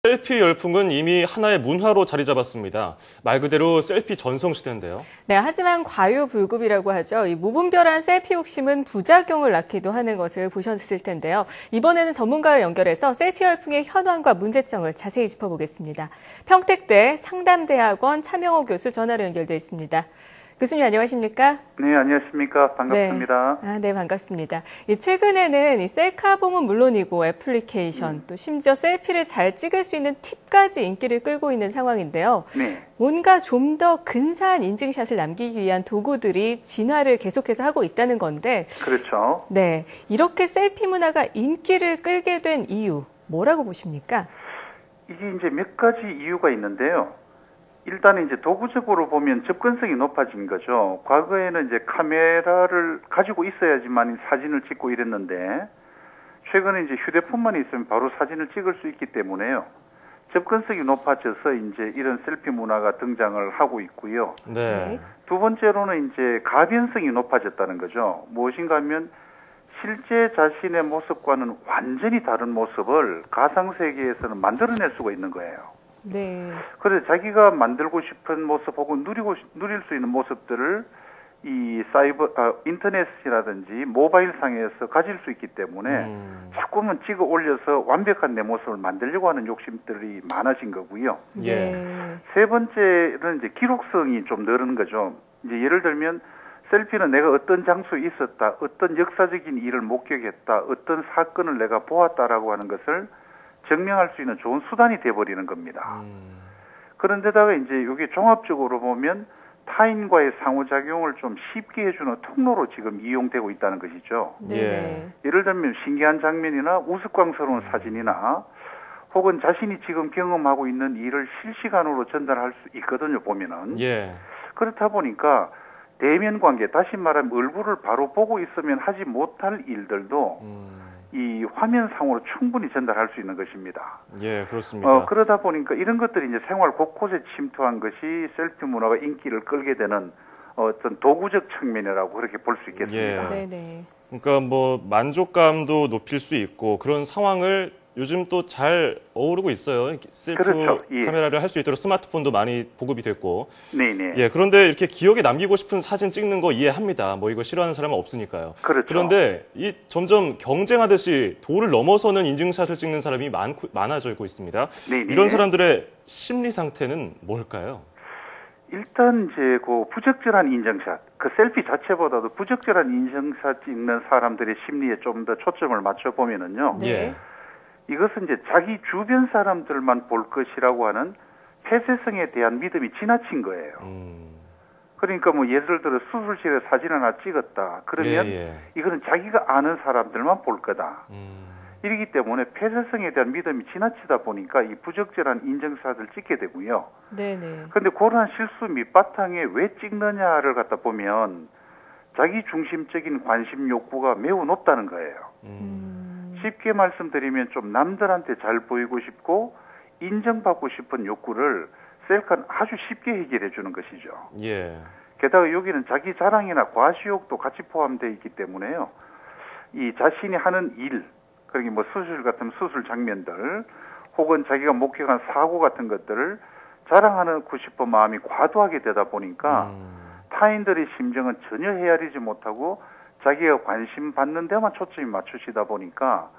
셀피 열풍은 이미 하나의 문화로 자리 잡았습니다. 말 그대로 셀피 전성시대인데요. 네, 하지만 과유불급이라고 하죠. 이 무분별한 셀피 욕심은 부작용을 낳기도 하는 것을 보셨을 텐데요. 이번에는 전문가를 연결해서 셀피 열풍의 현황과 문제점을 자세히 짚어보겠습니다. 평택대 상담대학원 차명호 교수 전화로 연결돼 있습니다. 교수님 안녕하십니까? 네, 안녕하십니까? 반갑습니다. 네, 반갑습니다. 최근에는 이 셀카봉은 물론이고 애플리케이션, 또 심지어 셀피를 잘 찍을 수 있는 팁까지 인기를 끌고 있는 상황인데요. 네. 뭔가 좀 더 근사한 인증샷을 남기기 위한 도구들이 진화를 계속해서 하고 있다는 건데. 그렇죠. 네, 이렇게 셀피 문화가 인기를 끌게 된 이유, 뭐라고 보십니까? 이게 이제 몇 가지 이유가 있는데요. 일단은 이제 도구적으로 보면 접근성이 높아진 거죠. 과거에는 이제 카메라를 가지고 있어야지만 사진을 찍고 이랬는데, 최근에 이제 휴대폰만 있으면 바로 사진을 찍을 수 있기 때문에요. 접근성이 높아져서 이제 이런 셀피 문화가 등장을 하고 있고요. 네. 두 번째로는 이제 가변성이 높아졌다는 거죠. 무엇인가 하면 실제 자신의 모습과는 완전히 다른 모습을 가상세계에서는 만들어낼 수가 있는 거예요. 네. 그래서 자기가 만들고 싶은 모습 혹은 누릴 수 있는 모습들을 이 인터넷이라든지 모바일 상에서 가질 수 있기 때문에 자꾸만 찍어 올려서 완벽한 내 모습을 만들려고 하는 욕심들이 많아진 거고요. 네. 세 번째는 이제 기록성이 좀 늘은 거죠. 이제 예를 들면 셀피는 내가 어떤 장소에 있었다, 어떤 역사적인 일을 목격했다, 어떤 사건을 내가 보았다라고 하는 것을 증명할 수 있는 좋은 수단이 돼버리는 겁니다. 그런데다가 이제 이게 종합적으로 보면 타인과의 상호작용을 좀 쉽게 해주는 통로로 지금 이용되고 있다는 것이죠. 네. 예를 들면 신기한 장면이나 우스꽝스러운 사진이나 혹은 자신이 지금 경험하고 있는 일을 실시간으로 전달할 수 있거든요, 보면은. 예. 그렇다 보니까 대면 관계, 다시 말하면 얼굴을 바로 보고 있으면 하지 못할 일들도 이 화면상으로 충분히 전달할 수 있는 것입니다. 예, 그렇습니다. 그러다 보니까 이런 것들이 이제 생활 곳곳에 침투한 것이 셀피 문화가 인기를 끌게 되는 어떤 도구적 측면이라고 그렇게 볼 수 있겠습니다. 예. 네. 그러니까 뭐 만족감도 높일 수 있고 그런 상황을 요즘 또 잘 어우르고 있어요. 셀프 그렇죠. 예. 카메라를 할 수 있도록 스마트폰도 많이 보급이 됐고. 네네. 예, 그런데 이렇게 기억에 남기고 싶은 사진 찍는 거 이해합니다. 뭐 이거 싫어하는 사람은 없으니까요. 그렇죠. 그런데 이 점점 경쟁하듯이 도를 넘어서는 인증샷을 찍는 사람이 많아지고 있습니다. 네네. 이런 사람들의 심리 상태는 뭘까요? 일단 이제 그 부적절한 인증샷, 그 셀피 자체보다도 부적절한 인증샷 찍는 사람들의 심리에 좀 더 초점을 맞춰 보면은요. 네. 예. 이것은 이제 자기 주변 사람들만 볼 것이라고 하는 폐쇄성에 대한 믿음이 지나친 거예요. 그러니까 뭐 예를 들어 수술실에 사진 하나 찍었다. 그러면 이거는 자기가 아는 사람들만 볼 거다. 이러기 때문에 폐쇄성에 대한 믿음이 지나치다 보니까 이 부적절한 인증샷을 찍게 되고요. 네네. 그런데 그러한 실수 밑바탕에 왜 찍느냐를 갖다 보면 자기 중심적인 관심 욕구가 매우 높다는 거예요. 쉽게 말씀드리면 좀 남들한테 잘 보이고 싶고 인정받고 싶은 욕구를 셀카는 아주 쉽게 해결해 주는 것이죠. 예. 게다가 여기는 자기 자랑이나 과시욕도 같이 포함되어 있기 때문에요. 이 자신이 하는 일, 그러니까 뭐 수술 같은 수술 장면들, 혹은 자기가 목격한 사고 같은 것들을 자랑하고 싶은 마음이 과도하게 되다 보니까 타인들의 심정은 전혀 헤아리지 못하고 자기가 관심 받는 데만 초점이 맞추시다 보니까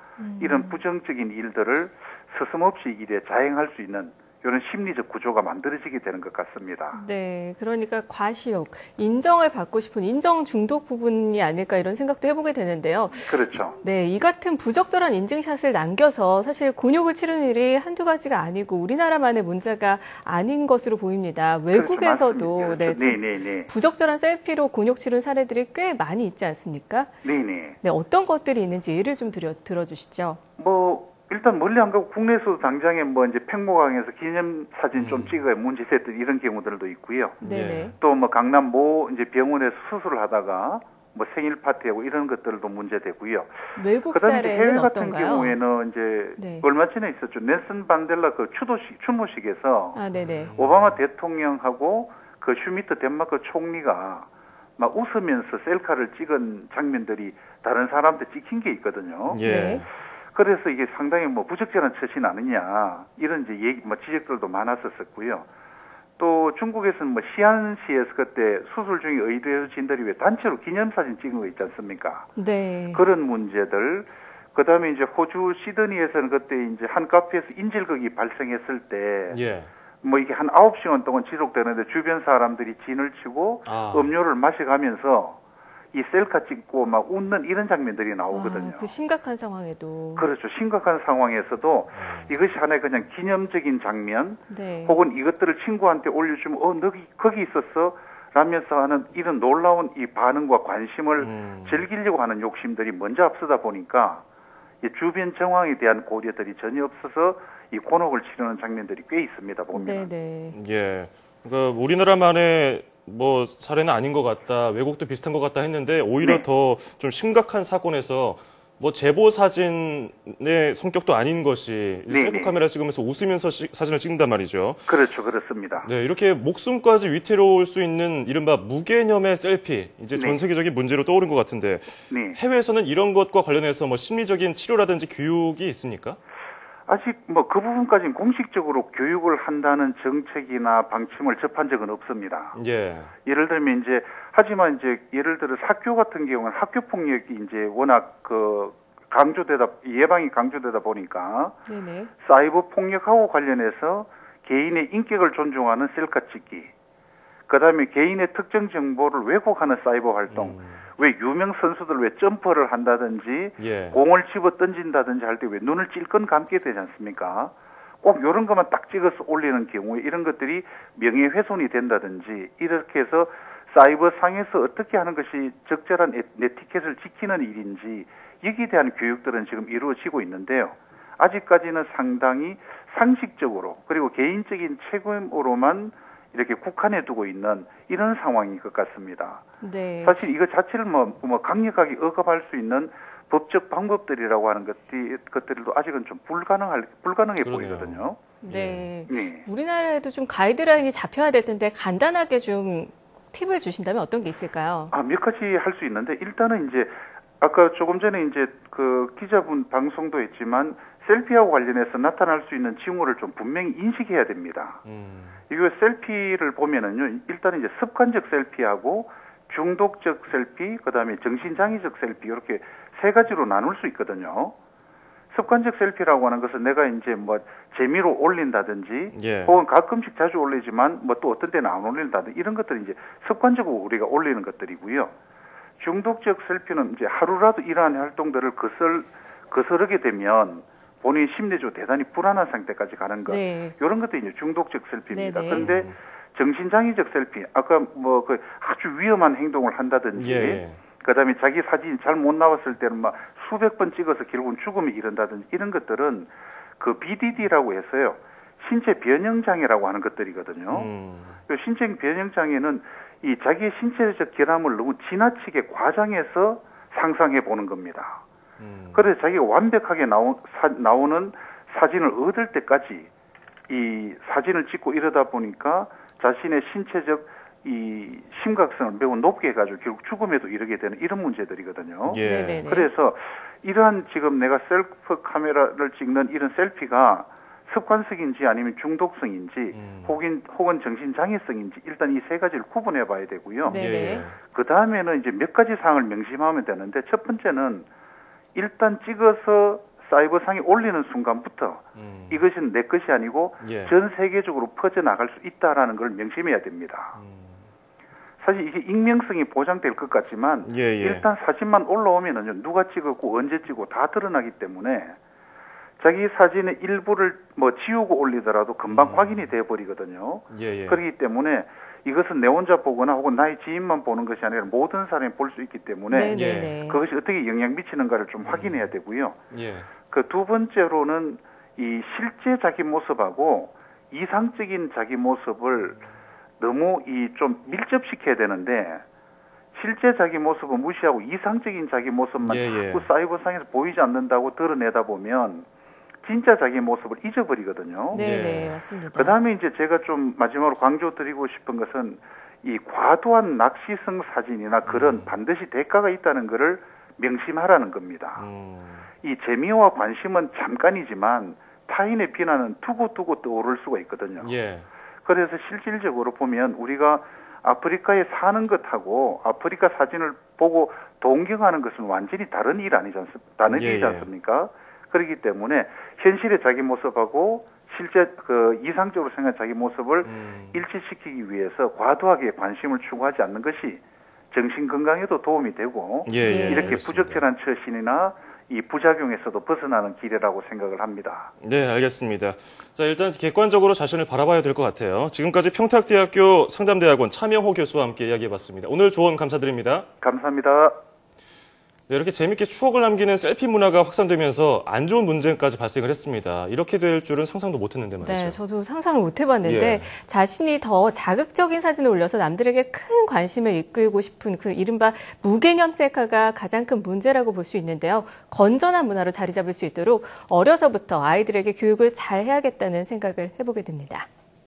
이런 부정적인 일들을 서슴없이 일에 자행할 수 있는 이런 심리적 구조가 만들어지게 되는 것 같습니다. 네, 그러니까 과시욕, 인정을 받고 싶은 인정 중독 부분이 아닐까 이런 생각도 해보게 되는데요. 그렇죠. 네, 이 같은 부적절한 인증샷을 남겨서 사실 곤욕을 치르는 일이 한두 가지가 아니고 우리나라만의 문제가 아닌 것으로 보입니다. 외국에서도 네네네. 부적절한 셀피로 곤욕 치른 사례들이 꽤 많이 있지 않습니까? 네네. 네, 어떤 것들이 있는지 예를 좀 들어주시죠. 일단 멀리 안 가고 국내에서도 당장에 뭐 이제 팽모강에서 기념 사진 좀 찍어야 문제됐던 이런 경우들도 있고요. 네네. 또 뭐 강남 모 이제 병원에서 수술을 하다가 뭐 생일 파티하고 이런 것들도 문제되고요. 외국 그다음에 사례는 해외 같은 어떤가요? 경우에는 이제 얼마 전에 있었죠. 넬슨 반델라 그 추모식에서 오바마 대통령하고 그 슈미트 덴마크 총리가 막 웃으면서 셀카를 찍은 장면들이 다른 사람한테 찍힌 게 있거든요. 예. 그래서 이게 상당히 뭐 부적절한 처신 아니냐 이런 이제 얘기 뭐 지적들도 많았었고요. 또 중국에서는 뭐 시안시에서 그때 수술 중에 의료진들이 왜 단체로 기념사진 찍은 거 있지 않습니까? 네. 그런 문제들. 그다음에 이제 호주 시드니에서는 그때 이제 한 카페에서 인질극이 발생했을 때 예. 뭐 이게 한 9시간 동안 지속되는데 주변 사람들이 진을 치고 음료를 마셔가면서 이 셀카 찍고 막 웃는 이런 장면들이 나오거든요. 그 심각한 상황에도. 그렇죠. 심각한 상황에서도 이것이 하나의 그냥 기념적인 장면 네. 혹은 이것들을 친구한테 올려주면 너기 거기 있었어? 라면서 하는 이런 놀라운 이 반응과 관심을 즐기려고 하는 욕심들이 먼저 앞서다 보니까 이 주변 정황에 대한 고려들이 전혀 없어서 이 곤혹을 치르는 장면들이 꽤 있습니다. 보면. 네네. 예. 그러니까 우리나라만의 뭐 사례는 아닌 것 같다, 외국도 비슷한 것 같다 했는데 오히려 네. 더 좀 심각한 사건에서 뭐 제보 사진의 성격도 아닌 것이 네, 셀프 네. 카메라 찍으면서 웃으면서 사진을 찍는단 말이죠. 그렇죠. 그렇습니다. 네, 이렇게 목숨까지 위태로울 수 있는 이른바 무개념의 셀피, 이제 전 네. 세계적인 문제로 떠오른 것 같은데 네. 해외에서는 이런 것과 관련해서 뭐 심리적인 치료라든지 교육이 있습니까? 아직 뭐 그 부분까지는 공식적으로 교육을 한다는 정책이나 방침을 접한 적은 없습니다. 예. 예를 들면 이제 하지만 이제 예를 들어 학교 같은 경우는 학교 폭력이 이제 워낙 예방이 강조되다 보니까 네네. 사이버 폭력하고 관련해서 개인의 인격을 존중하는 셀카 찍기, 그다음에 개인의 특정 정보를 왜곡하는 사이버 활동, 왜 유명 선수들 왜 점퍼를 한다든지 예. 공을 집어 던진다든지 할 때 왜 눈을 찔끔 감게 되지 않습니까? 꼭 이런 것만 딱 찍어서 올리는 경우에 이런 것들이 명예훼손이 된다든지 이렇게 해서 사이버 상에서 어떻게 하는 것이 적절한 에티켓을 지키는 일인지 여기에 대한 교육들은 지금 이루어지고 있는데요. 아직까지는 상당히 상식적으로 그리고 개인적인 책임으로만 이렇게 국한해 두고 있는 이런 상황인 것 같습니다. 네. 사실 이거 자체를 뭐 강력하게 억압할 수 있는 법적 방법들이라고 하는 것들도 아직은 좀 불가능해 그러네요. 보이거든요. 네. 네. 우리나라에도 좀 가이드라인이 잡혀야 될 텐데 간단하게 좀 팁을 주신다면 어떤 게 있을까요? 몇 가지 할 수 있는데 일단은 이제 아까 조금 전에 이제 그 기자분 방송도 했지만 셀피하고 관련해서 나타날 수 있는 징후를 좀 분명히 인식해야 됩니다. 이거 셀피를 보면은요, 일단 이제 습관적 셀피하고 중독적 셀피, 그다음에 정신장애적 셀피 이렇게 세 가지로 나눌 수 있거든요. 습관적 셀피라고 하는 것은 내가 이제 뭐 재미로 올린다든지, 예. 혹은 가끔씩 자주 올리지만 뭐 또 어떤 때는 안 올린다든지 이런 것들이 이제 습관적으로 우리가 올리는 것들이고요. 중독적 셀피는 이제 하루라도 이러한 활동들을 거스르게 되면 본인 심리적으로 대단히 불안한 상태까지 가는 것. 네. 이런 것도 이제 중독적 셀피입니다. 네네. 그런데 정신장애적 셀피, 아까 뭐 그 아주 위험한 행동을 한다든지, 예. 그다음에 자기 사진이 잘 못 나왔을 때는 막 수백 번 찍어서 결국은 죽음에 이른다든지 이런 것들은 그 BDD라고 해서요. 신체 변형 장애라고 하는 것들이거든요. 그 신체 변형 장애는 이 자기의 신체적 결함을 너무 지나치게 과장해서 상상해 보는 겁니다. 그래서 자기가 완벽하게 나오는 사진을 얻을 때까지 이 사진을 찍고 이러다 보니까 자신의 신체적 이 심각성을 매우 높게 해가지고 결국 죽음에도 이르게 되는 이런 문제들이거든요. 예. 네네네. 그래서 이러한 지금 내가 셀프 카메라를 찍는 이런 셀피가 습관성인지 아니면 중독성인지 혹은 정신장애성인지 일단 이 세 가지를 구분해 봐야 되고요. 네네. 예. 그 다음에는 이제 몇 가지 사항을 명심하면 되는데 첫 번째는 일단 찍어서 사이버상에 올리는 순간부터 이것은 내 것이 아니고 예. 전 세계적으로 퍼져나갈 수 있다라는 걸 명심해야 됩니다. 사실 이게 익명성이 보장될 것 같지만 예, 예. 일단 사진만 올라오면은요 누가 찍었고 언제 찍고 다 드러나기 때문에 자기 사진의 일부를 뭐 지우고 올리더라도 금방 확인이 돼 버리거든요. 예, 예. 그렇기 때문에 이것은 내 혼자 보거나 혹은 나의 지인만 보는 것이 아니라 모든 사람이 볼 수 있기 때문에 네네네. 그것이 어떻게 영향 미치는가를 좀 확인해야 되고요. 예. 그 두 번째로는 이 실제 자기 모습하고 이상적인 자기 모습을 너무 이 좀 밀접시켜야 되는데 실제 자기 모습을 무시하고 이상적인 자기 모습만 예, 예. 자꾸 사이버상에서 보이지 않는다고 드러내다 보면 진짜 자기 모습을 잊어버리거든요. 네네, 예. 맞습니다. 그 다음에 이제 제가 좀 마지막으로 강조드리고 싶은 것은 이 과도한 낚시성 사진이나 그런 반드시 대가가 있다는 것을 명심하라는 겁니다. 이 재미와 관심은 잠깐이지만 타인의 비난은 두고두고 떠오를 수가 있거든요. 예. 그래서 실질적으로 보면 우리가 아프리카에 사는 것하고 아프리카 사진을 보고 동경하는 것은 완전히 다른 일 다른 일이지 않습니까? 그렇기 때문에 현실의 자기 모습하고 실제 그 이상적으로 생각한 자기 모습을 일치시키기 위해서 과도하게 관심을 추구하지 않는 것이 정신 건강에도 도움이 되고 이렇게 부적절한 처신이나 이 부작용에서도 벗어나는 길이라고 생각을 합니다. 네, 알겠습니다. 자, 일단 객관적으로 자신을 바라봐야 될 것 같아요. 지금까지 평택대학교 상담대학원 차명호 교수와 함께 이야기해봤습니다. 오늘 조언 감사드립니다. 감사합니다. 네, 이렇게 재밌게 추억을 남기는 셀피 문화가 확산되면서 안 좋은 문제까지 발생을 했습니다. 이렇게 될 줄은 상상도 못했는데 말이죠. 네, 저도 상상을 못 해봤는데 자신이 더 자극적인 사진을 올려서 남들에게 큰 관심을 이끌고 싶은 그 이른바 무개념 셀카가 가장 큰 문제라고 볼 수 있는데요. 건전한 문화로 자리 잡을 수 있도록 어려서부터 아이들에게 교육을 잘 해야겠다는 생각을 해보게 됩니다.